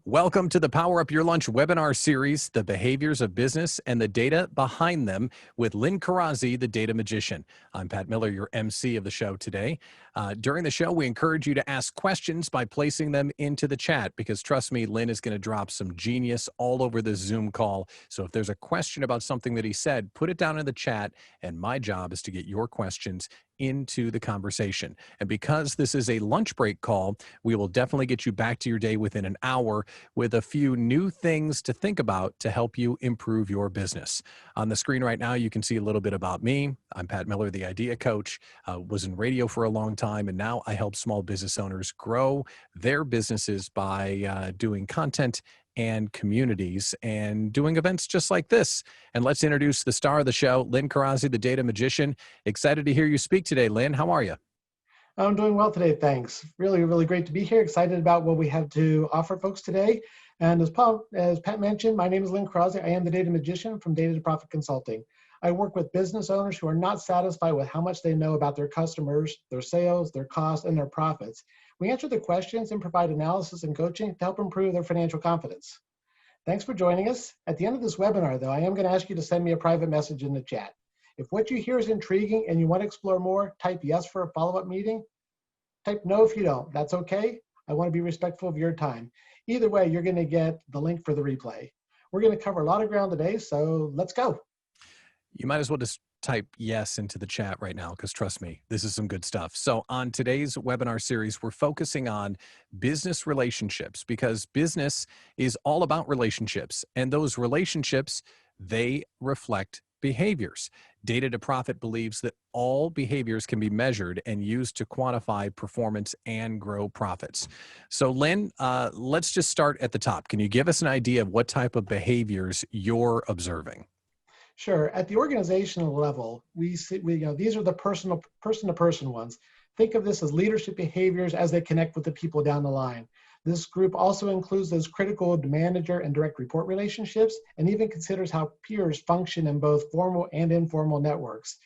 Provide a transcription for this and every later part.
Welcome to the Power Up Your Lunch webinar series, The Behaviors of Business and the Data Behind Them, with Lynn Corazzi, the Data Magician. I'm Pat Miller, your MC of the show today. During the show, we encourage you to ask questions by placing them into the chat, because trust me, Lynn is going to drop some genius all over this Zoom call. So if there's a question about something that he said, put it down in the chat, and my job is to get your questions into the conversation. And because this is a lunch break call, we will definitely get you back to your day within an hour with a few new things to think about to help you improve your business. On the screen right now, you can see a little bit about me. I'm Pat Miller, the Idea Coach, was in radio for a long time, and now I help small business owners grow their businesses by doing content and communities and doing events just like this. And let's introduce the star of the show, Lynn Corazzi, the Data Magician. Excited to hear you speak today, Lynn. How are you? I'm doing well today, thanks. Really great to be here. Excited about what we have to offer folks today. And as Pat mentioned, my name is Lynn Corazzi. I am the Data Magician from Data to Profit Consulting. I work with business owners who are not satisfied with how much they know about their customers, their sales, their costs, and their profits. We answer the questions and provide analysis and coaching to help improve their financial confidence. Thanks for joining us. At the end of this webinar, though, I am going to ask you to send me a private message in the chat. If what you hear is intriguing and you want to explore more, type yes for a follow-up meeting. Type no if you don't. That's okay. I want to be respectful of your time. Either way, you're going to get the link for the replay. We're going to cover a lot of ground today, so let's go. You might as well just type yes into the chat right now, because trust me, this is some good stuff. So on today's webinar series, we're focusing on business relationships, because business is all about relationships, and those relationships, they reflect behaviors. Data to Profit believes that all behaviors can be measured and used to quantify performance and grow profits. So Lynn, let's just start at the top. Can you give us an idea of what type of behaviors you're observing? Sure. At the organizational level, these are the person-to-person ones. Think of this as leadership behaviors as they connect with the people down the line. This group also includes those critical manager and direct report relationships, and even considers how peers function in both formal and informal networks.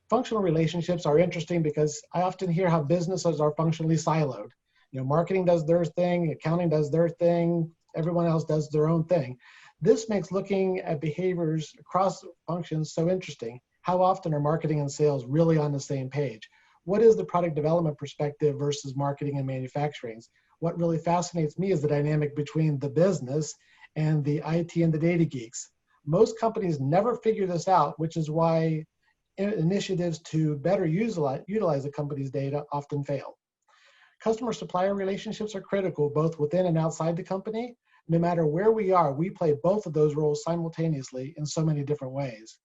Functional relationships are interesting because I often hear how businesses are functionally siloed. Marketing does their thing, accounting does their thing, everyone else does their own thing. This makes looking at behaviors across functions so interesting. How often are marketing and sales really on the same page? What is the product development perspective versus marketing and manufacturing? What really fascinates me is the dynamic between the business and the IT and the data geeks. Most companies never figure this out, which is why initiatives to better utilize a company's data often fail. Customer-supplier relationships are critical both within and outside the company. No matter where we are, we play both of those roles simultaneously in so many different ways.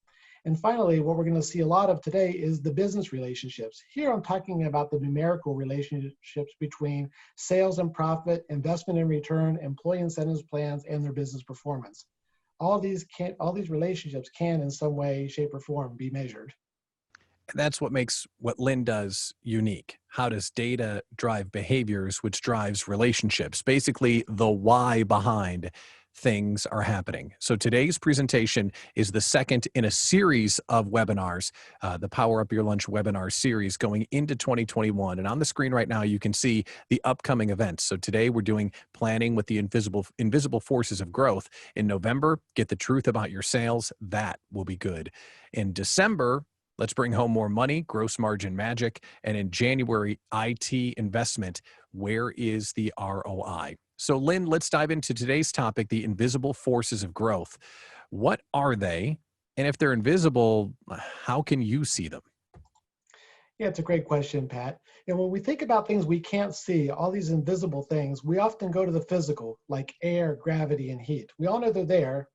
And finally, what we're going to see a lot of today is the business relationships. Here I'm talking about the numerical relationships between sales and profit, investment and return, employee incentives plans, and their business performance. All these relationships can in some way, shape, or form be measured. And that's what makes what Lynn does unique. How does data drive behaviors, which drives relationships? Basically, the why behind things are happening. So today's presentation is the second in a series of webinars, the Power Up Your Lunch webinar series going into 2021. And on the screen right now, you can see the upcoming events. So today we're doing planning with the invisible forces of growth. In November, get the truth about your sales. That will be good. In December, let's bring home more money, gross margin magic. And in January, IT investment, where is the ROI? So Lynn, let's dive into today's topic, the invisible forces of growth. What are they? And if they're invisible, how can you see them? Yeah, it's a great question, Pat. And when we think about things we can't see, all these invisible things, we often go to the physical, like air, gravity, and heat. We all know they're there,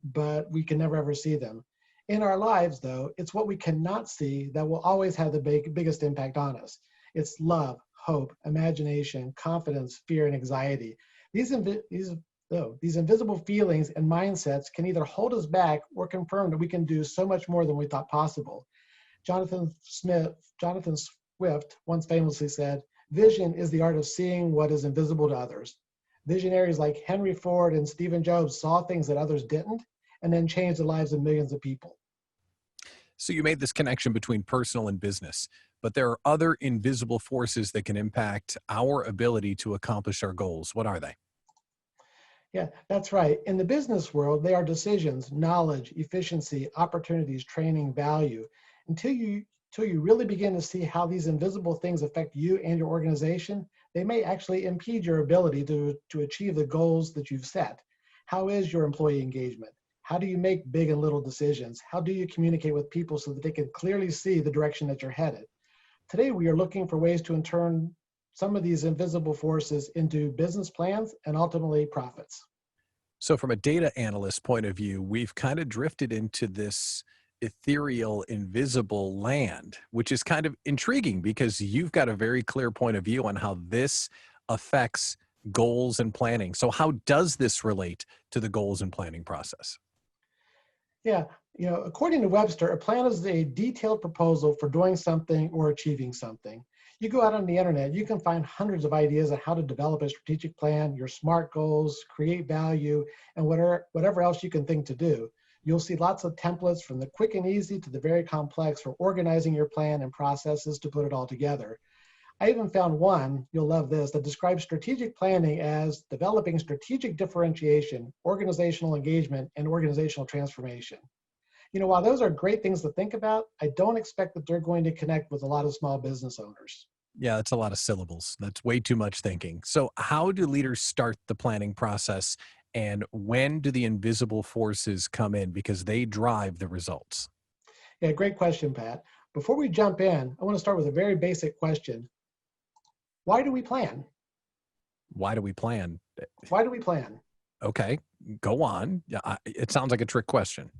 but we can never ever see them. In our lives, though, it's what we cannot see that will always have the biggest impact on us. It's love, hope, imagination, confidence, fear, and anxiety. These invisible feelings and mindsets can either hold us back or confirm that we can do so much more than we thought possible. Jonathan Swift once famously said, "Vision is the art of seeing what is invisible to others." Visionaries like Henry Ford and Stephen Jobs saw things that others didn't, and then changed the lives of millions of people. So you made this connection between personal and business, but there are other invisible forces that can impact our ability to accomplish our goals. What are they? Yeah, that's right. In the business world, they are decisions, knowledge, efficiency, opportunities, training, value. Until you until you really begin to see how these invisible things affect you and your organization, they may actually impede your ability to achieve the goals that you've set. How is your employee engagement? How do you make big and little decisions? How do you communicate with people so that they can clearly see the direction that you're headed? Today, we are looking for ways to turn some of these invisible forces into business plans and ultimately profits. So, from a data analyst point of view, we've kind of drifted into this ethereal, invisible land, which is kind of intriguing because you've got a very clear point of view on how this affects goals and planning. So, how does this relate to the goals and planning process? Yeah, according to Webster, a plan is a detailed proposal for doing something or achieving something. You go out on the internet, you can find hundreds of ideas on how to develop a strategic plan, your SMART goals, create value, and whatever else you can think to do. You'll see lots of templates from the quick and easy to the very complex for organizing your plan and processes to put it all together. I even found one, you'll love this, that describes strategic planning as developing strategic differentiation, organizational engagement, and organizational transformation. While those are great things to think about, I don't expect that they're going to connect with a lot of small business owners. Yeah, that's a lot of syllables. That's way too much thinking. So, how do leaders start the planning process? And when do the invisible forces come in because they drive the results? Yeah, great question, Pat. Before we jump in, I want to start with a very basic question. Why do we plan? Why do we plan? Why do we plan? Okay, go on. Yeah, it sounds like a trick question.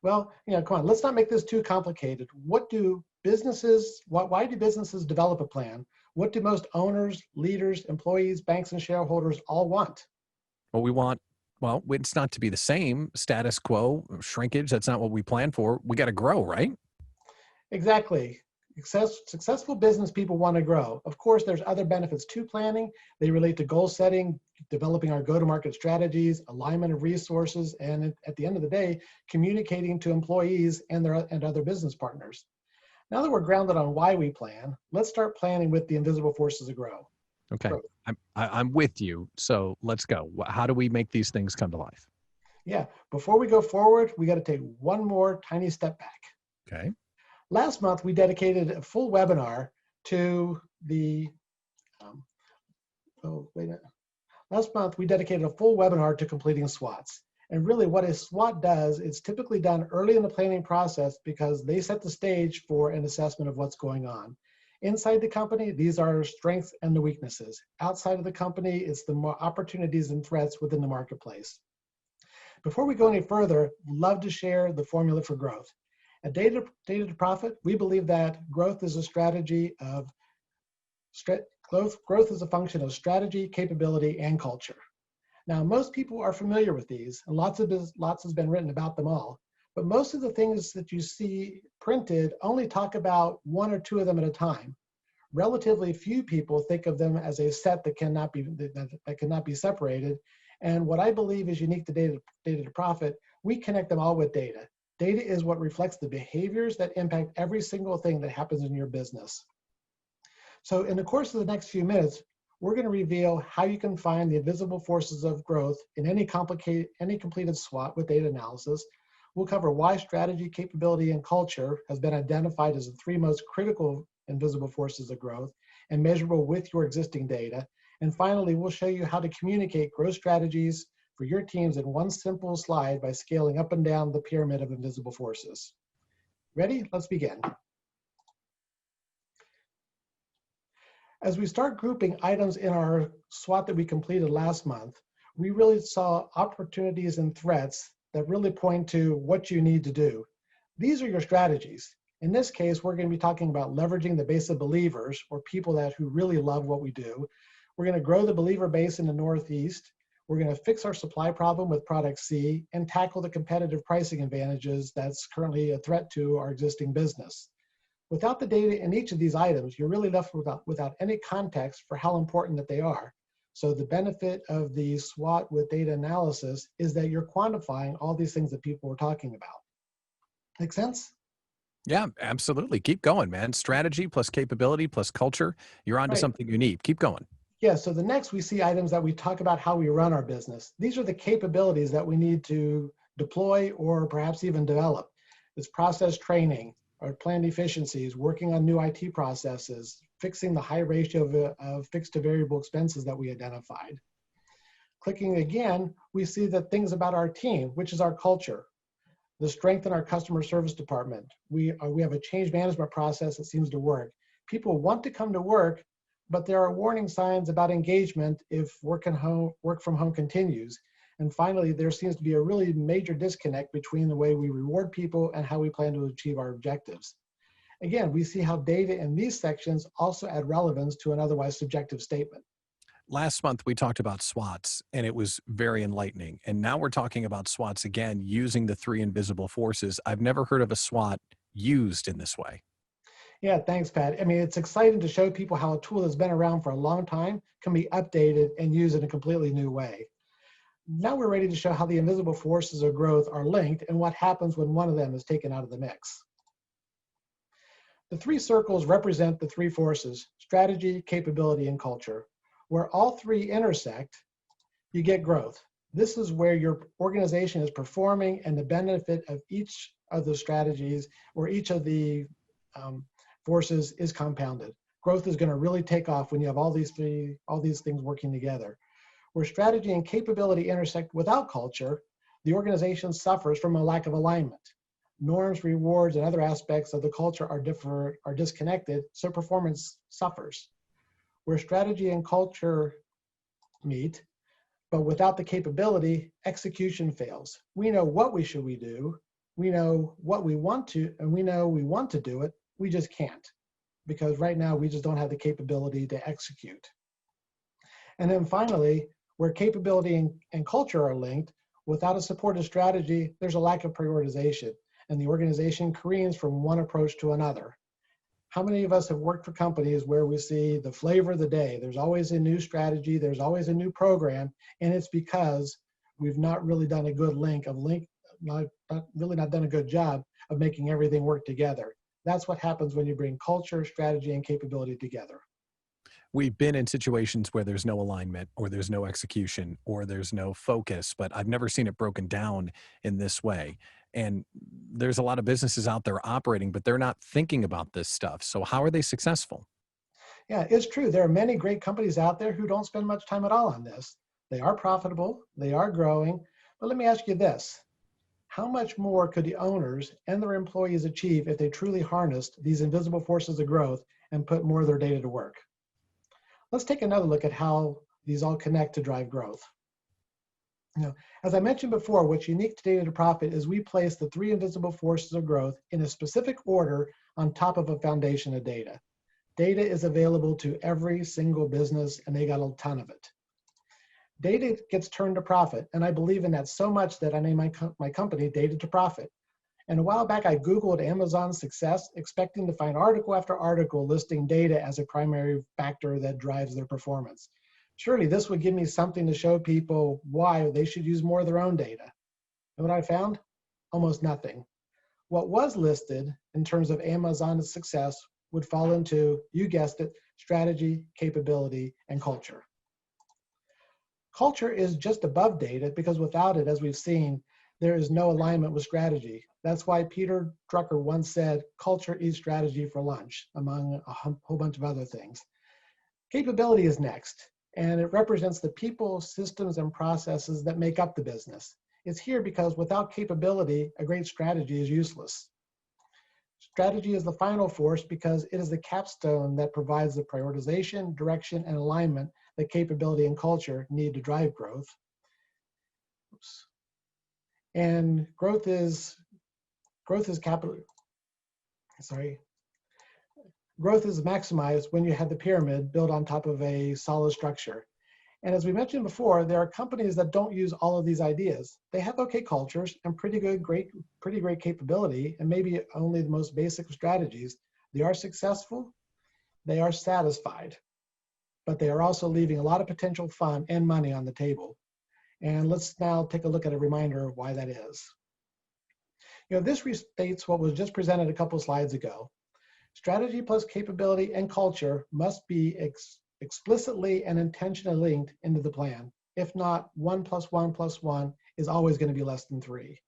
Well, come on, let's not make this too complicated. Why do businesses develop a plan? What do most owners, leaders, employees, banks, and shareholders all want? Well, we want, well, it's not to be the same status quo, shrinkage. That's not what we plan for. We got to grow, right? Exactly. Successful business people want to grow. Of course, there's other benefits to planning. They relate to goal setting, developing our go-to-market strategies, alignment of resources, and at the end of the day, communicating to employees and other business partners. Now that we're grounded on why we plan, let's start planning with the invisible forces of growth. Okay, I'm with you. So let's go. How do we make these things come to life? Yeah, before we go forward, we got to take one more tiny step back. Okay. Last month, we dedicated a full webinar to the, oh, wait a minute. Last month, we dedicated a full webinar to completing SWOTs. And really what a SWOT does, it's typically done early in the planning process because they set the stage for an assessment of what's going on. Inside the company, these are strengths and the weaknesses. Outside of the company, it's the more opportunities and threats within the marketplace. Before we go any further, I'd love to share the formula for growth. At Data to Profit, we believe that growth is a strategy of growth is a function of strategy, capability, and culture. Now, most people are familiar with these, and lots has been written about them all. But most of the things that you see printed only talk about one or two of them at a time. Relatively few people think of them as a set that cannot be separated. And what I believe is unique to Data to Profit, we connect them all with data. Data is what reflects the behaviors that impact every single thing that happens in your business. So in the course of the next few minutes, we're going to reveal how you can find the invisible forces of growth in any completed SWOT with data analysis. We'll cover why strategy, capability, and culture has been identified as the three most critical invisible forces of growth and measurable with your existing data. And finally, we'll show you how to communicate growth strategies for your teams in one simple slide by scaling up and down the pyramid of invisible forces. Ready? Let's begin. As we start grouping items in our SWOT that we completed last month, we really saw opportunities and threats that really point to what you need to do. These are your strategies. In this case, we're going to be talking about leveraging the base of believers, or people who really love what we do. We're going to grow the believer base in the Northeast. We're going to fix our supply problem with product C and tackle the competitive pricing advantages that's currently a threat to our existing business. Without the data in each of these items, you're really left without any context for how important that they are. So the benefit of the SWOT with data analysis is that you're quantifying all these things that people were talking about. Make sense? Yeah, absolutely. Keep going, man. Strategy plus capability plus culture. You're onto Right. something unique. Keep going. Yeah, so the next we see items that we talk about how we run our business. These are the capabilities that we need to deploy or perhaps even develop. It's process training, or planned efficiencies, working on new IT processes, fixing the high ratio of fixed to variable expenses that we identified. Clicking again, we see the things about our team, which is our culture, the strength in our customer service department. We have a change management process that seems to work. People want to come to work, but there are warning signs about engagement if work from home continues. And finally, there seems to be a really major disconnect between the way we reward people and how we plan to achieve our objectives. Again, we see how data in these sections also add relevance to an otherwise subjective statement. Last month, we talked about SWOTs, and it was very enlightening. And now we're talking about SWOTs again, using the three invisible forces. I've never heard of a SWOT used in this way. Yeah, thanks, Pat. I mean, it's exciting to show people how a tool that's been around for a long time can be updated and used in a completely new way. Now we're ready to show how the invisible forces of growth are linked and what happens when one of them is taken out of the mix. The three circles represent the three forces: strategy, capability, and culture. Where all three intersect, you get growth. This is where your organization is performing and the benefit of each of the strategies or each of the forces is compounded. Growth is going to really take off when you have all these things working together. Where strategy and capability intersect without culture, the organization suffers from a lack of alignment. Norms, rewards, and other aspects of the culture are disconnected, so performance suffers. Where strategy and culture meet, but without the capability, execution fails. We know what we do, we know what we want to, and we know we want to do it, we just can't. Because right now we just don't have the capability to execute. And then finally, where capability and culture are linked, without a supported strategy, there's a lack of prioritization, and the organization careens from one approach to another. How many of us have worked for companies where we see the flavor of the day? There's always a new strategy, there's always a new program, and it's because we've not really done a good not done a good job of making everything work together. That's what happens when you bring culture, strategy, and capability together. We've been in situations where there's no alignment or there's no execution or there's no focus, but I've never seen it broken down in this way. And there's a lot of businesses out there operating, but they're not thinking about this stuff. So how are they successful? Yeah, it's true. There are many great companies out there who don't spend much time at all on this. They are profitable, they are growing, but let me ask you this. How much more could the owners and their employees achieve if they truly harnessed these invisible forces of growth and put more of their data to work? Let's take another look at how these all connect to drive growth. As I mentioned before, what's unique to Data to Profit is we place the three invisible forces of growth in a specific order on top of a foundation of data. Data is available to every single business, and they got a ton of it. Data gets turned to profit, and I believe in that so much that I named my company Data to Profit. And a while back, I Googled Amazon's success, expecting to find article after article listing data as a primary factor that drives their performance. Surely this would give me something to show people why they should use more of their own data. And what I found? Almost nothing. What was listed in terms of Amazon's success would fall into, you guessed it, strategy, capability, and culture. Culture is just above data because without it, as we've seen, there is no alignment with strategy. That's why Peter Drucker once said, culture eats strategy for lunch, among a whole bunch of other things. Capability is next, and it represents the people, systems, and processes that make up the business. It's here because without capability, a great strategy is useless. Strategy is the final force because it is the capstone that provides the prioritization, direction, and alignment that capability and culture need to drive growth. Oops. And growth is maximized when you have the pyramid built on top of a solid structure. And as we mentioned before, there are companies that don't use all of these ideas. They have okay cultures and pretty great capability, and maybe only the most basic strategies. They are successful, they are satisfied, but they are also leaving a lot of potential fun and money on the table. And let's now take a look at a reminder of why that is. This restates what was just presented a couple slides ago. Strategy plus capability and culture must be explicitly and intentionally linked into the plan. If not, 1 plus 1 plus 1 is always going to be less than 3.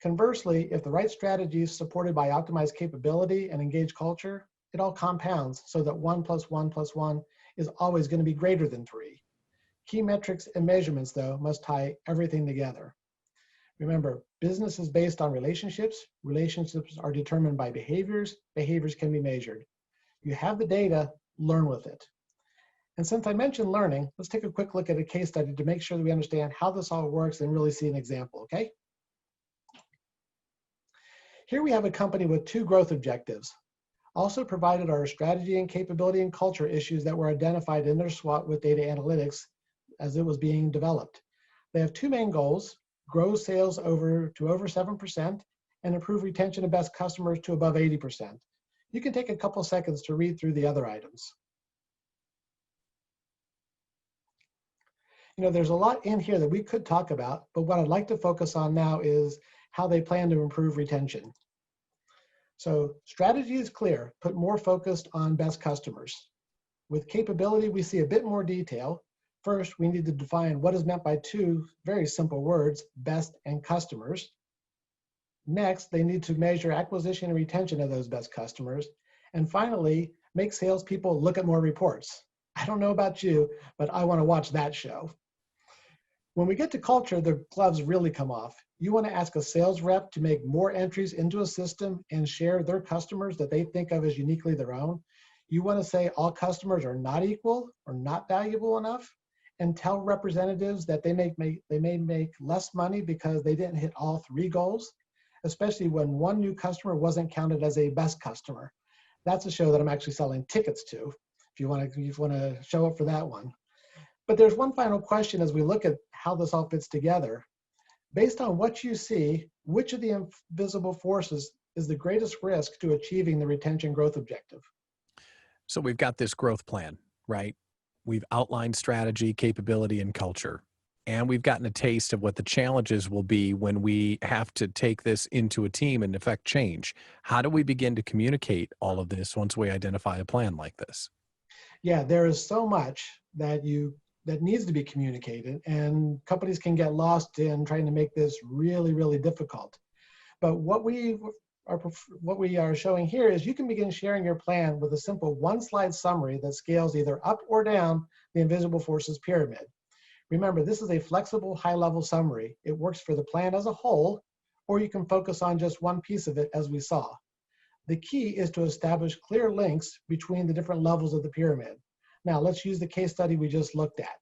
Conversely, if the right strategy is supported by optimized capability and engaged culture, it all compounds so that 1 plus 1 plus 1 is always going to be greater than 3. Key metrics and measurements, though, must tie everything together. Remember, business is based on relationships. Relationships are determined by behaviors. Behaviors can be measured. You have the data, learn with it. And since I mentioned learning, let's take a quick look at a case study to make sure that we understand how this all works and really see an example, okay? Here we have a company with 2 growth objectives. Also provided are strategy and capability and culture issues that were identified in their SWOT with data analytics as it was being developed. They have 2 main goals: grow sales to over 7% and improve retention of best customers to above 80%. You can take a couple seconds to read through the other items. There's a lot in here that we could talk about, but what I'd like to focus on now is how they plan to improve retention. So strategy is clear, put more focus on best customers. With capability, we see a bit more detail. First, we need to define what is meant by 2 very simple words, best and customers. Next, they need to measure acquisition and retention of those best customers. And finally, make salespeople look at more reports. I don't know about you, but I want to watch that show. When we get to culture, the gloves really come off. You want to ask a sales rep to make more entries into a system and share their customers that they think of as uniquely their own. You want to say all customers are not equal or not valuable enough, and tell representatives that they may make less money because they didn't hit all 3 goals, especially when 1 new customer wasn't counted as a best customer. That's a show that I'm actually selling tickets to, if you want to show up for that one. But there's one final question as we look at how this all fits together. Based on what you see, which of the invisible forces is the greatest risk to achieving the retention growth objective? So we've got this growth plan, right? We've outlined strategy, capability, and culture. And we've gotten a taste of what the challenges will be when we have to take this into a team and affect change. How do we begin to communicate all of this once we identify a plan like this? Yeah, there is so much that needs to be communicated, and companies can get lost in trying to make this really, really difficult. But what we are showing here is you can begin sharing your plan with a simple 1-slide summary that scales either up or down the invisible forces pyramid. Remember, this is a flexible, high-level summary. It works for the plan as a whole, or you can focus on just one piece of it, as we saw. The key is to establish clear links between the different levels of the pyramid. Now, let's use the case study we just looked at.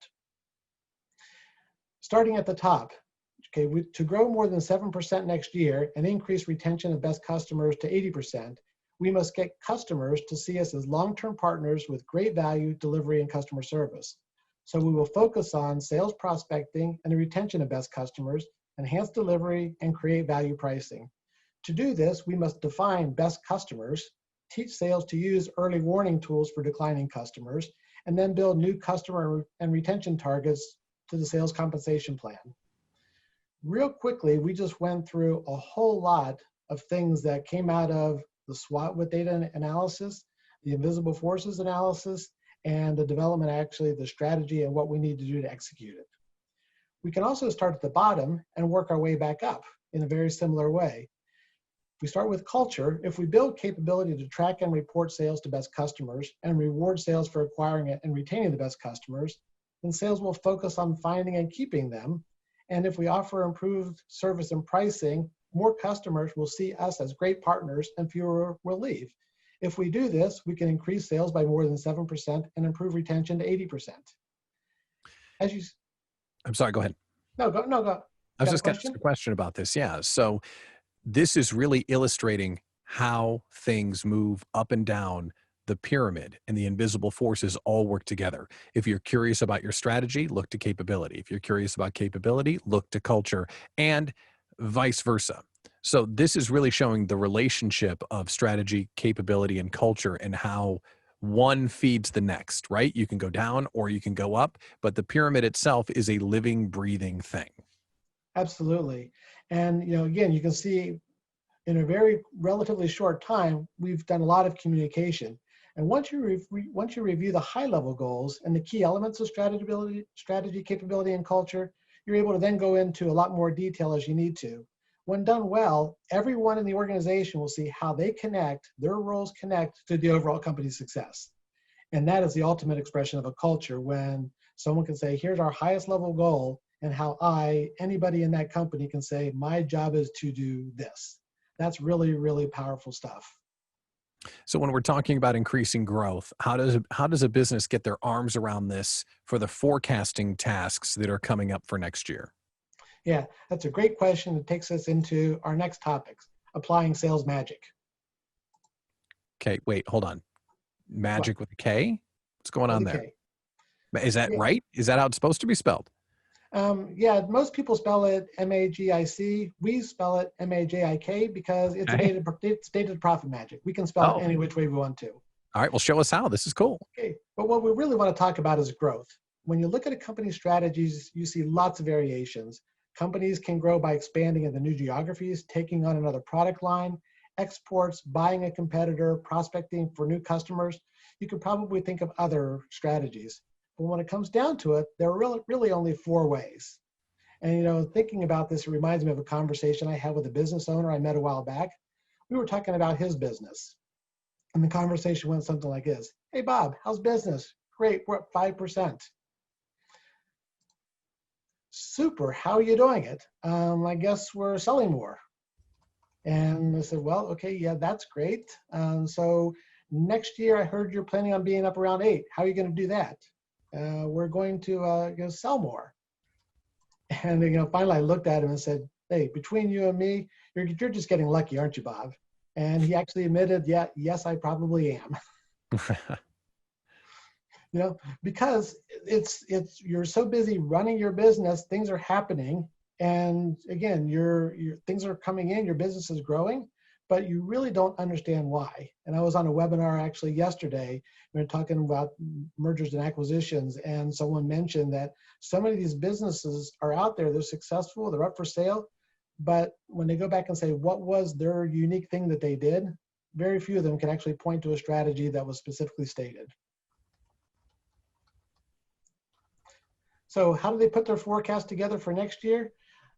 Starting at the top, okay, to grow more than 7% next year and increase retention of best customers to 80%, we must get customers to see us as long-term partners with great value, delivery, and customer service. So we will focus on sales prospecting and the retention of best customers, enhance delivery, and create value pricing. To do this, we must define best customers, teach sales to use early warning tools for declining customers, and then build new customer and retention targets to the sales compensation plan. Real quickly, we just went through a whole lot of things that came out of the SWOT with data analysis, the invisible forces analysis, and the development, actually, the strategy and what we need to do to execute it. We can also start at the bottom and work our way back up in a very similar way. We start with culture. If we build capability to track and report sales to best customers and reward sales for acquiring it and retaining the best customers, then sales will focus on finding and keeping them. And if we offer improved service and pricing, more customers will see us as great partners and fewer will leave. If we do this, we can increase sales by more than 7% and improve retention to 80%. I'm sorry, go ahead. No, go. I was just going to ask a question about this. Yeah. So this is really illustrating how things move up and down the pyramid, and the invisible forces all work together. If you're curious about your strategy, look to capability. If you're curious about capability, look to culture, and vice versa. So this is really showing the relationship of strategy, capability, and culture, and how one feeds the next, right? You can go down or you can go up, but the pyramid itself is a living, breathing thing. Absolutely. And again, you can see in a very relatively short time, we've done a lot of communication. And once you review the high-level goals and the key elements of strategy, capability, and culture, you're able to then go into a lot more detail as you need to. When done well, everyone in the organization will see how their roles connect to the overall company's success. And that is the ultimate expression of a culture, when someone can say, here's our highest level goal, and how anybody in that company can say, my job is to do this. That's really, really powerful stuff. So when we're talking about increasing growth, how does a business get their arms around this for the forecasting tasks that are coming up for next year? Yeah, that's a great question. It takes us into our next topics, applying sales magic. Okay, wait, hold on. What? Magic with a K? What's going With on a there? K. Is that Yeah. right? Is that how it's supposed to be spelled? Yeah, most people spell it Magic. We spell it Majik because it's Okay. it's dated profit magic. We can spell it Oh, any which way we want to. all right. Well, show us how. This is cool. Okay, but what we really want to talk about is growth. When you look at a company's strategies, you see lots of variations. Companies can grow by expanding into new geographies, taking on another product line, exports, buying a competitor, prospecting for new customers. You could probably think of other strategies. But when it comes down to it, there are really only four ways. And thinking about this, it reminds me of a conversation I had with a business owner I met a while back. We were talking about his business. And the conversation went something like this. Hey, Bob, how's business? Great, we're up 5%. Super, how are you doing it? I guess we're selling more. And I said, well, okay, yeah, that's great. So next year, I heard you're planning on being up around 8. How are you going to do that? We're going to sell more. And finally, I looked at him and said, hey, between you and me, you're just getting lucky, aren't you, Bob? And he actually admitted, yeah, yes, I probably am. Because you're so busy running your business, things are happening, and again, your things are coming in, your business is growing, but you really don't understand why. And I was on a webinar actually yesterday. We were talking about mergers and acquisitions, and someone mentioned that so many of these businesses are out there, they're successful, they're up for sale, but when they go back and say what was their unique thing that they did, very few of them can actually point to a strategy that was specifically stated. So how do they put their forecast together for next year?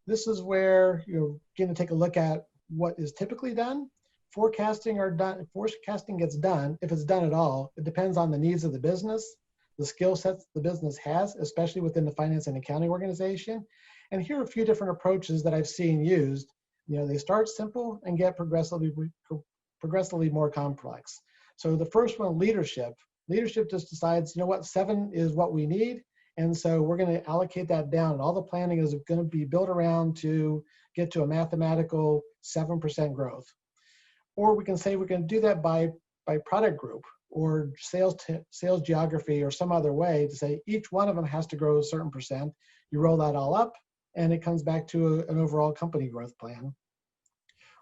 This is where you're going to take a look at what is typically done. Forecasting gets done, if it's done at all. It depends on the needs of the business, the skill sets the business has, especially within the finance and accounting organization. And here are a few different approaches that I've seen used. They start simple and get progressively more complex. So the first one, leadership. Leadership just decides, what, 7 is what we need. And so we're going to allocate that down. And all the planning is going to be built around to get to a mathematical 7% growth. Or we can say we're going to do that by product group or sales geography or some other way to say each one of them has to grow a certain percent. You roll that all up and it comes back to an overall company growth plan.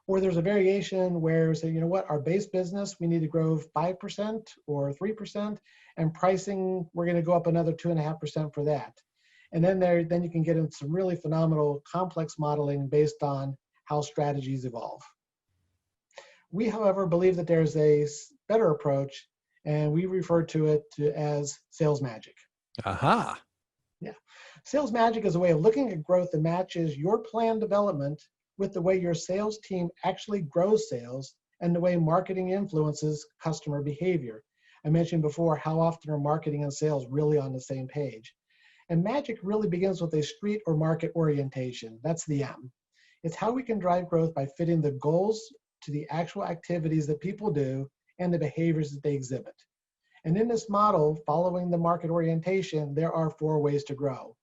Or there's a variation where we say, our base business, we need to grow 5% or 3%, and pricing, we're going to go up another 2.5% for that. And then you can get into some really phenomenal complex modeling based on how strategies evolve. We, however, believe that there's a better approach, and we refer to it as sales magic. Aha. Yeah. Sales magic is a way of looking at growth that matches your plan development with the way your sales team actually grows sales and the way marketing influences customer behavior. I mentioned before how often are marketing and sales really on the same page. And magic really begins with a street or market orientation. That's the M. It's how we can drive growth by fitting the goals to the actual activities that people do and the behaviors that they exhibit. And in this model, following the market orientation, there are 4 ways to grow.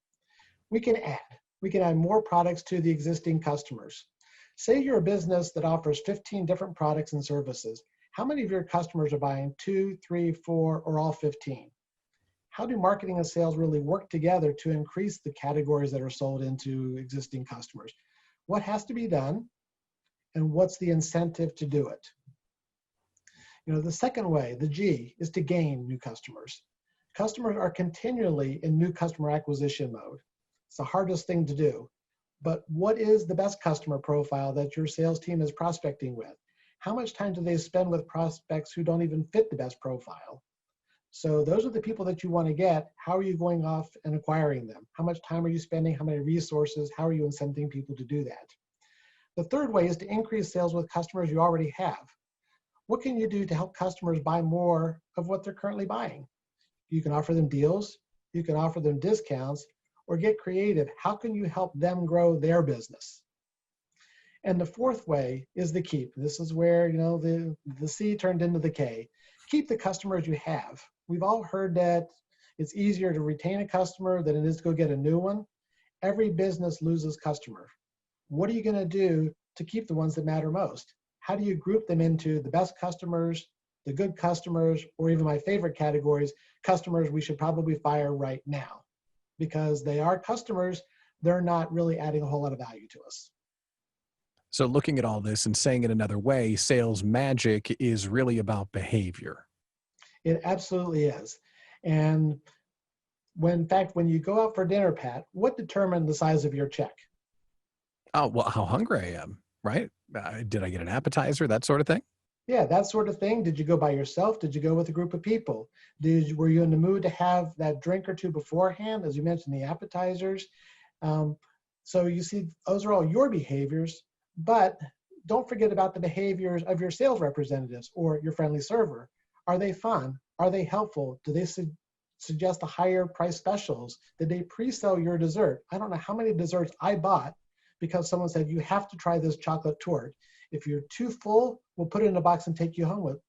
We can add more products to the existing customers. Say you're a business that offers 15 different products and services. How many of your customers are buying 2, 3, 4, or all 15? How do marketing and sales really work together to increase the categories that are sold into existing customers? What has to be done, and what's the incentive to do it? The second way, the G, is to gain new customers. Customers are continually in new customer acquisition mode. It's the hardest thing to do. But what is the best customer profile that your sales team is prospecting with? How much time do they spend with prospects who don't even fit the best profile? So those are the people that you want to get. How are you going off and acquiring them? How much time are you spending? How many resources? How are you incenting people to do that? The third way is to increase sales with customers you already have. What can you do to help customers buy more of what they're currently buying? You can offer them deals, you can offer them discounts, or get creative. How can you help them grow their business? And the fourth way is the keep. This is where, the C turned into the K. Keep the customers you have. We've all heard that it's easier to retain a customer than it is to go get a new one. Every business loses customer. What are you going to do to keep the ones that matter most? How do you group them into the best customers, the good customers, or even my favorite categories, customers we should probably fire right now? Because they are customers, they're not really adding a whole lot of value to us. So looking at all this and saying it another way, sales magic is really about behavior. It absolutely is. And in fact, when you go out for dinner, Pat, what determined the size of your check? Oh, well, how hungry I am, right? Did I get an appetizer, that sort of thing? Yeah, that sort of thing. Did you go by yourself? Did you go with a group of people? Were you in the mood to have that drink or two beforehand? As you mentioned, the appetizers. So you see, those are all your behaviors, but don't forget about the behaviors of your sales representatives or your friendly server. Are they fun? Are they helpful? Do they suggest the higher price specials? Did they pre-sell your dessert? I don't know how many desserts I bought because someone said, you have to try this chocolate torte. If you're too full, we'll put it in a box and take it home with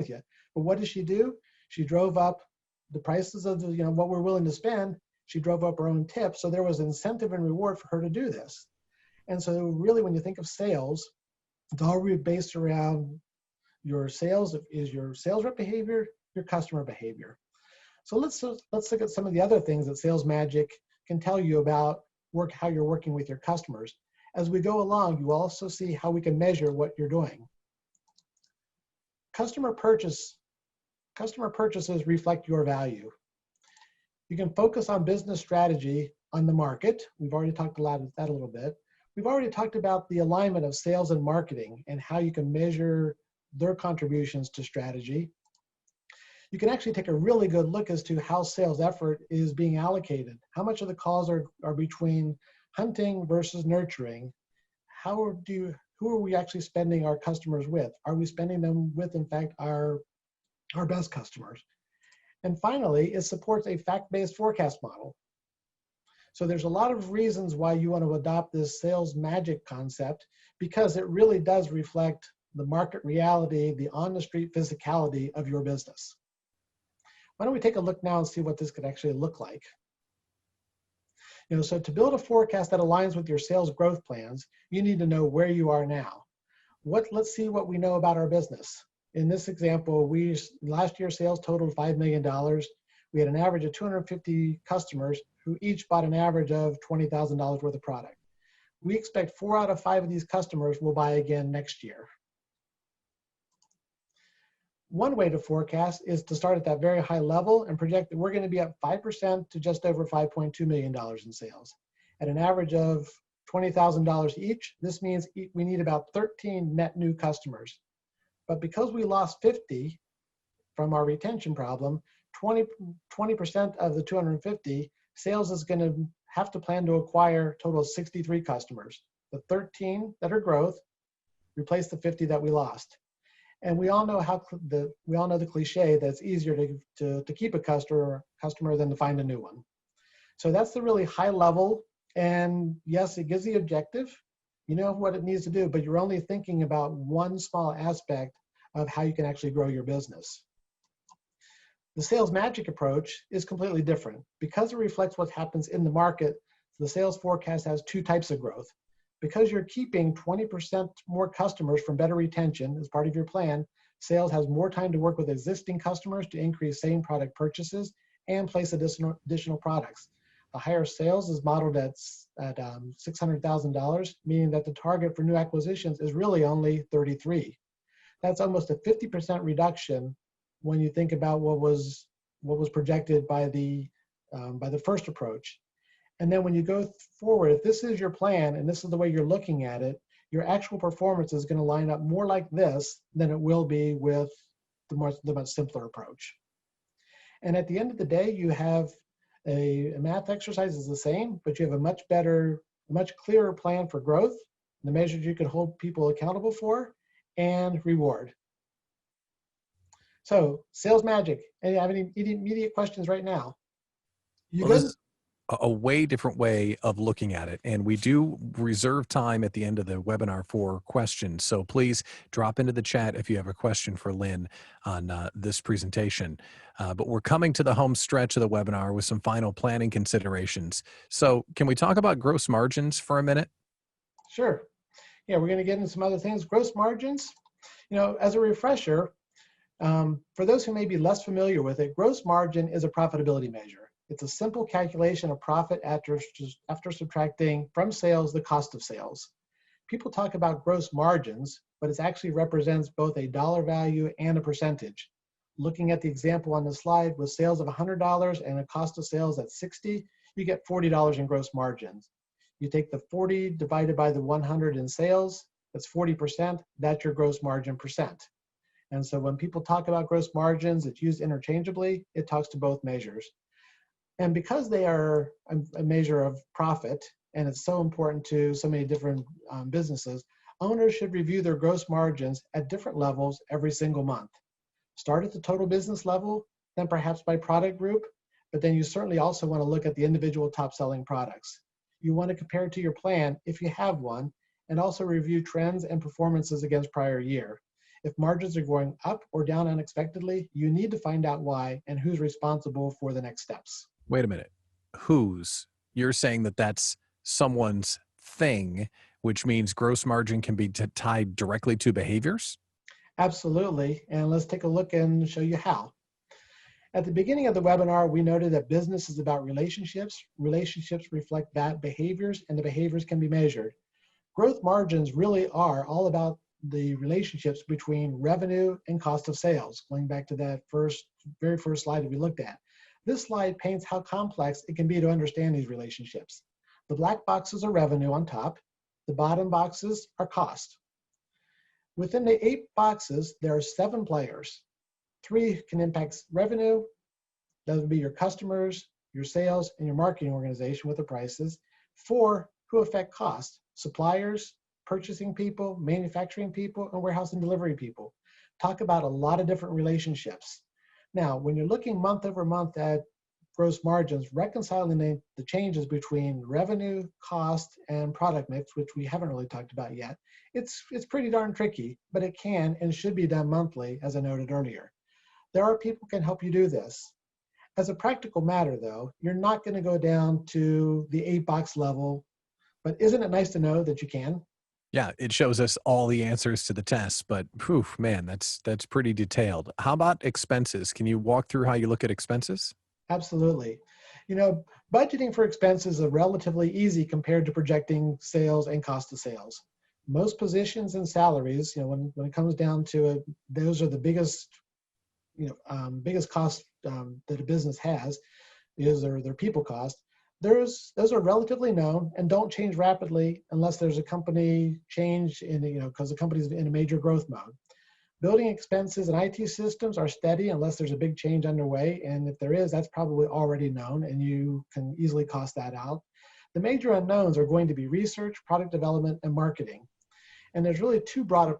you. But what did she do? She drove up the prices of what we're willing to spend. She drove up her own tips. So there was incentive and reward for her to do this. And so really, when you think of sales, it's all based around your sales is your sales rep behavior, your customer behavior. So let's look at some of the other things that Sales Magic can tell you about how you're working with your customers. As we go along, you also see how we can measure what you're doing. Customer purchases reflect your value. You can focus on business strategy on the market. We've already talked about that a little bit. We've already talked about the alignment of sales and marketing and how you can measure their contributions to strategy. You can actually take a really good look as to how sales effort is being allocated. How much of the calls are between hunting versus nurturing? Who are we actually spending our customers with? Are we spending them with, in fact, our best customers? And finally, it supports a fact-based forecast model. So there's a lot of reasons why you want to adopt this sales magic concept, because it really does reflect the market reality, the on-the-street physicality of your business. Why don't we take a look now and see what this could actually look like? So to build a forecast that aligns with your sales growth plans, you need to know where you are now. Let's see what we know about our business. In this example, last year sales totaled $5 million. We had an average of 250 customers who each bought an average of $20,000 worth of product. We expect 4 out of 5 of these customers will buy again next year. One way to forecast is to start at that very high level and project that we're going to be up 5% to just over $5.2 million in sales. At an average of $20,000 each, this means we need about 13 net new customers. But because we lost 50 from our retention problem, 20% of the 250, sales is going to have to plan to acquire a total of 63 customers. The 13 that are growth replace the 50 that we lost. And we all know the cliche that it's easier to keep a customer than to find a new one. So that's the really high level. And yes, it gives the objective. You know what it needs to do, but you're only thinking about one small aspect of how you can actually grow your business. The sales magic approach is completely different. Because it reflects what happens in the market, the sales forecast has 2 types of growth. Because you're keeping 20% more customers from better retention as part of your plan, sales has more time to work with existing customers to increase same product purchases and place additional products. The higher sales is modeled at $600,000, meaning that the target for new acquisitions is really only 33. That's almost a 50% reduction when you think about what was projected by the first approach. And then when you go forward, if this is your plan and this is the way you're looking at it, your actual performance is going to line up more like this than it will be with the much simpler approach. And at the end of the day, you have a math exercise is the same, but you have a much better, much clearer plan for growth, the measures you can hold people accountable for, and reward. So, sales magic. Have any immediate questions right now? You Well, this good? is a way different way of looking at it. And we do reserve time at the end of the webinar for questions. So please drop into the chat if you have a question for Lynn on this presentation. But we're coming to the home stretch of the webinar with some final planning considerations. So can we talk about gross margins for a minute? Sure. Yeah, we're going to get into some other things. Gross margins, as a refresher, for those who may be less familiar with it, gross margin is a profitability measure. It's a simple calculation of profit after subtracting from sales the cost of sales. People talk about gross margins, but it actually represents both a dollar value and a percentage. Looking at the example on the slide, with sales of $100 and a cost of sales at $60, you get $40 in gross margins. You take the 40 divided by the 100 in sales, that's 40%, that's your gross margin percent. And so when people talk about gross margins, it's used interchangeably, it talks to both measures. And because they are a measure of profit, and it's so important to so many different businesses, owners should review their gross margins at different levels every single month. Start at the total business level, then perhaps by product group, but then you certainly also want to look at the individual top selling products. You want to compare it to your plan if you have one, and also review trends and performances against prior year. If margins are going up or down unexpectedly, you need to find out why and who's responsible for the next steps. Wait a minute. Whose? You're saying that that's someone's thing, which means gross margin can be tied directly to behaviors? Absolutely, and let's take a look and show you how. At the beginning of the webinar, we noted that business is about relationships. Relationships reflect that behaviors, and the behaviors can be measured. Growth margins really are all about the relationships between revenue and cost of sales, going back to that very first slide that we looked at. This slide paints how complex it can be to understand these relationships. The black boxes are revenue on top. The bottom boxes are cost. Within the 8 boxes, there are 7 players. 3 can impact revenue. That would be your customers, your sales, and your marketing organization with the prices. 4 who affect cost: suppliers, purchasing people, manufacturing people, and warehouse and delivery people. Talk about a lot of different relationships. Now, when you're looking month over month at gross margins, reconciling the changes between revenue, cost, and product mix, which we haven't really talked about yet, it's pretty darn tricky, but it can and should be done monthly, as I noted earlier. There are people who can help you do this. As a practical matter, though, you're not going to go down to the 8-box level, but isn't it nice to know that you can? Yeah, it shows us all the answers to the tests, but whew, man, that's pretty detailed. How about expenses? Can you walk through how you look at expenses? Absolutely. Budgeting for expenses is relatively easy compared to projecting sales and cost of sales. Most positions and salaries, when it comes down to it, those are the biggest cost that a business has, is their people cost. Those are relatively known and don't change rapidly unless there's a company change because the company's in a major growth mode. Building expenses and IT systems are steady unless there's a big change underway, and if there is, that's probably already known and you can easily cost that out. The major unknowns are going to be research, product development, and marketing. And there's really 2 broad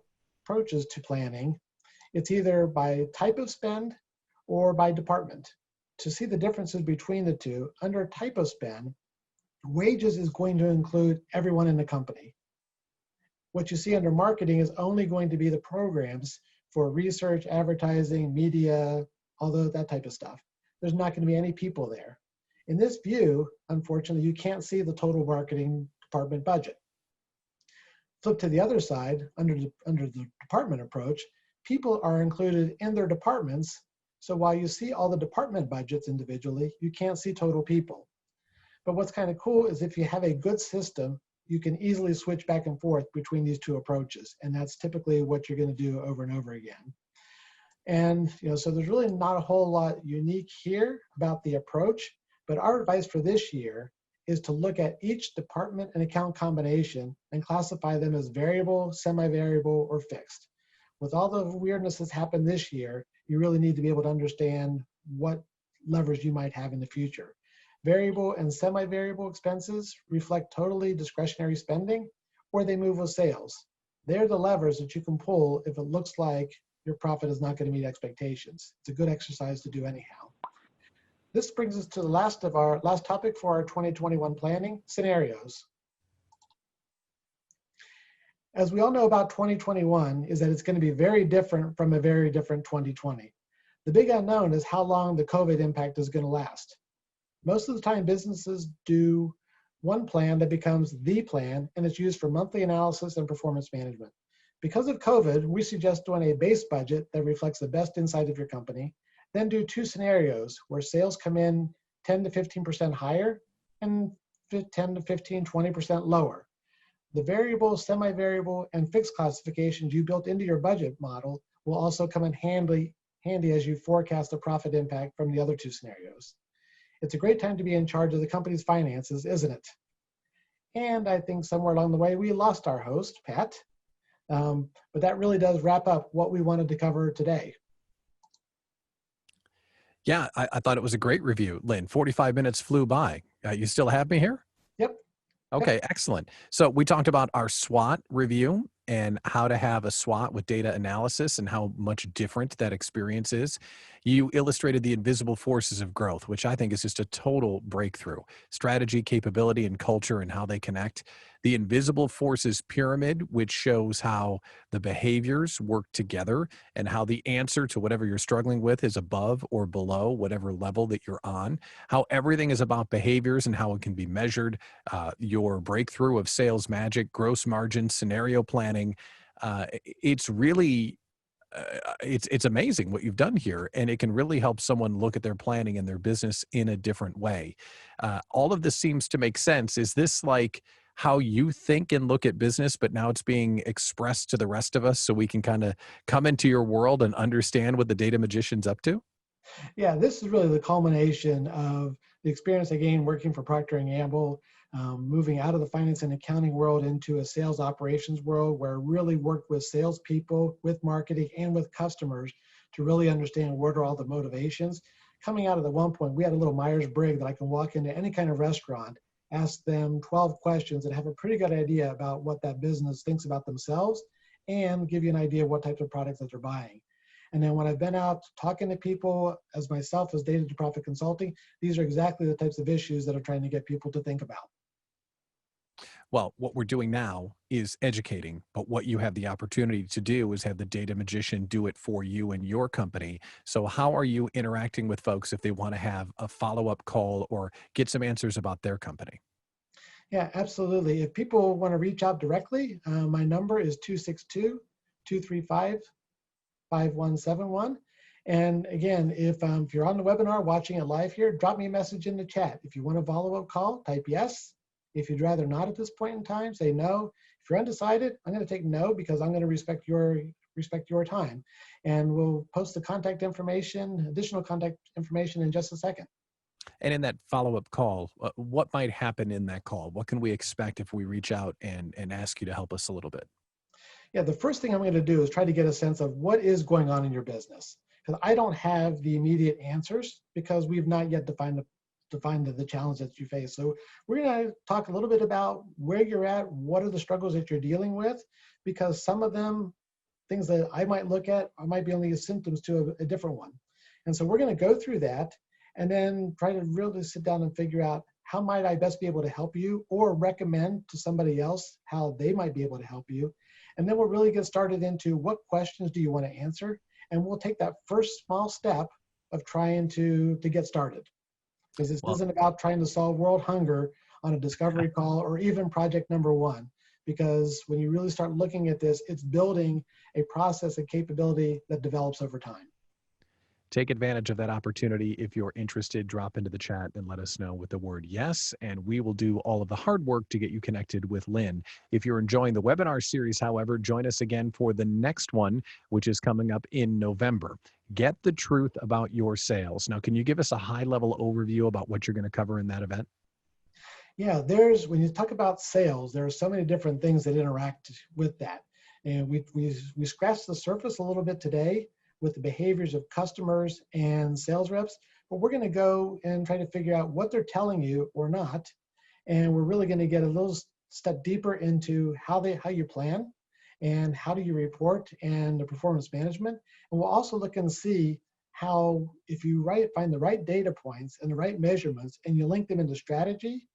approaches to planning. It's either by type of spend or by department. To see the differences between the 2, under type of spend, wages is going to include everyone in the company. What you see under marketing is only going to be the programs for research, advertising, media, all that type of stuff. There's not going to be any people there. In this view, unfortunately, you can't see the total marketing department budget. Flip to the other side, under the department approach, people are included in their departments. So while you see all the department budgets individually, you can't see total people. But what's kind of cool is if you have a good system, you can easily switch back and forth between these 2 approaches. And that's typically what you're going to do over and over again. And so there's really not a whole lot unique here about the approach, but our advice for this year is to look at each department and account combination and classify them as variable, semi-variable, or fixed. With all the weirdness that's happened this year, you really need to be able to understand what levers you might have in the future. Variable and semi-variable expenses reflect totally discretionary spending, or they move with sales. They're the levers that you can pull if it looks like your profit is not going to meet expectations. It's a good exercise to do anyhow. This brings us to the last topic for our 2021 planning, scenarios. As we all know about 2021 is that it's going to be very different from a very different 2020. The big unknown is how long the COVID impact is going to last. Most of the time businesses do one plan that becomes the plan, and it's used for monthly analysis and performance management. Because of COVID, we suggest doing a base budget that reflects the best insight of your company, then do 2 scenarios where sales come in 10 to 15% higher and 10 to 15, 20% lower. The variable, semi-variable, and fixed classifications you built into your budget model will also come in handy as you forecast the profit impact from the other 2 scenarios. It's a great time to be in charge of the company's finances, isn't it? And I think somewhere along the way, we lost our host, Pat. But that really does wrap up what we wanted to cover today. Yeah, I thought it was a great review, Lynn. 45 minutes flew by. You still have me here? Yep. Okay, excellent. So we talked about our SWOT review and how to have a SWOT with data analysis and how much different that experience is. You illustrated the invisible forces of growth, which I think is just a total breakthrough. Strategy, capability, and culture and how they connect. The invisible forces pyramid, which shows how the behaviors work together and how the answer to whatever you're struggling with is above or below whatever level that you're on. How everything is about behaviors and how it can be measured. Your breakthrough of sales magic, gross margin, scenario planning. It's really it's amazing what you've done here, and it can really help someone look at their planning and their business in a different way. All of this seems to make sense. Is this like how you think and look at business, but now it's being expressed to the rest of us so we can kind of come into your world and understand what the data magician's up to? Yeah, this is really the culmination of the experience I gained working for Procter & Gamble, moving out of the finance and accounting world into a sales operations world where I really worked with salespeople, with marketing, and with customers to really understand what are all the motivations. Coming out of the one point, we had a little Myers-Briggs that I can walk into any kind of restaurant, ask them 12 questions and have a pretty good idea about what that business thinks about themselves and give you an idea of what types of products that they're buying. And then when I've been out talking to people as myself as data to profit consulting, these are exactly the types of issues that I'm trying to get people to think about. Well, what we're doing now is educating, but what you have the opportunity to do is have the data magician do it for you and your company. So how are you interacting with folks if they want to have a follow-up call or get some answers about their company? Yeah, absolutely. If people want to reach out directly, my number is 262-235-5171. And again, if you're on the webinar watching it live here, drop me a message in the chat. If you want a follow-up call, type yes. If you'd rather not at this point in time, say no. If you're undecided, I'm going to take no because I'm going to respect your time. And we'll post the contact information, additional contact information in just a second. And in that follow-up call, what might happen in that call? What can we expect if we reach out and ask you to help us a little bit? Yeah, the first thing I'm going to do is try to get a sense of what is going on in your business. Because I don't have the immediate answers because we've not yet defined the challenge that you face. So we're going to talk a little bit about where you're at, what are the struggles that you're dealing with, because some of them, things that I might look at, might be only symptoms to a different one. And so we're going to go through that and then try to really sit down and figure out how might I best be able to help you or recommend to somebody else how they might be able to help you. And then we'll really get started into what questions do you want to answer? And we'll take that first small step of trying to get started. Because this isn't about trying to solve world hunger on a discovery call or even project number one. Because when you really start looking at this, it's building a process and capability that develops over time. Take advantage of that opportunity. If you're interested, drop into the chat and let us know with the word yes, and we will do all of the hard work to get you connected with Lynn. If you're enjoying the webinar series, however, join us again for the next one, which is coming up in November. Get the truth about your sales. Now, can you give us a high-level overview about what you're going to cover in that event? Yeah, when you talk about sales, there are so many different things that interact with that. And we scratched the surface a little bit today with the behaviors of customers and sales reps, but we're going to go and try to figure out what they're telling you or not. And we're really going to get a little step deeper into how you plan and how do you report and the performance management. And we'll also look and see how, if you find the right data points and the right measurements and you link them into strategy,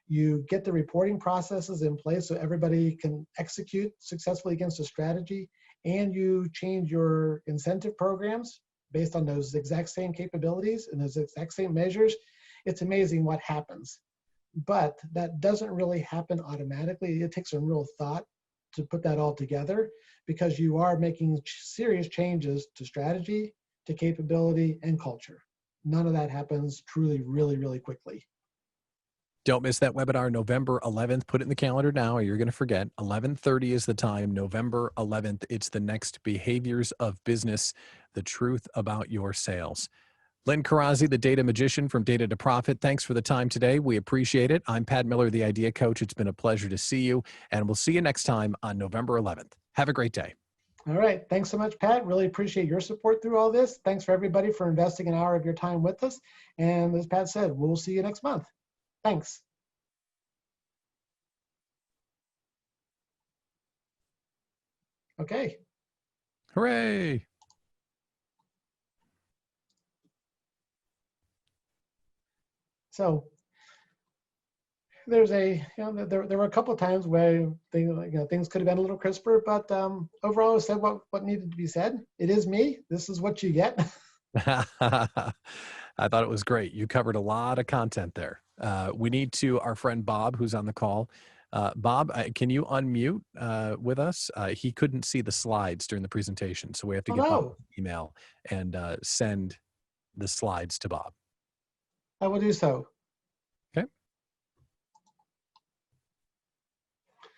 you get the reporting processes in place so everybody can execute successfully against a strategy, and you change your incentive programs based on those exact same capabilities and those exact same measures. It's amazing what happens. But that doesn't really happen automatically. It takes some real thought to put that all together, because you are making serious changes to strategy, to capability, and culture. None of that happens truly, really, really quickly. Don't miss that webinar, November 11th. Put it in the calendar now, or you're going to forget. 11:30 is the time, November 11th. It's the next Behaviors of Business, the truth about your sales. Lynn Corazzi, the data magician from Data to Profit. Thanks for the time today. We appreciate it. I'm Pat Miller, the Idea Coach. It's been a pleasure to see you, and we'll see you next time on November 11th. Have a great day. All right. Thanks so much, Pat. Really appreciate your support through all this. Thanks for everybody for investing an hour of your time with us. And as Pat said, we'll see you next month. Thanks. Okay. Hooray. So there were a couple of times where things could have been a little crisper, but overall, I said what needed to be said. It is me. This is what you get. I thought it was great. You covered a lot of content there. We need our friend Bob, who's on the call. Bob, can you unmute with us? He couldn't see the slides during the presentation, so we have to get Bob an email and send the slides to Bob. I will do so. Okay.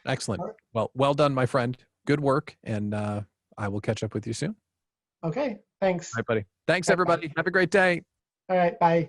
Excellent. Well done, my friend. Good work, and I will catch up with you soon. Okay, thanks. All right, buddy. Thanks, everybody. Have a great day. All right, bye.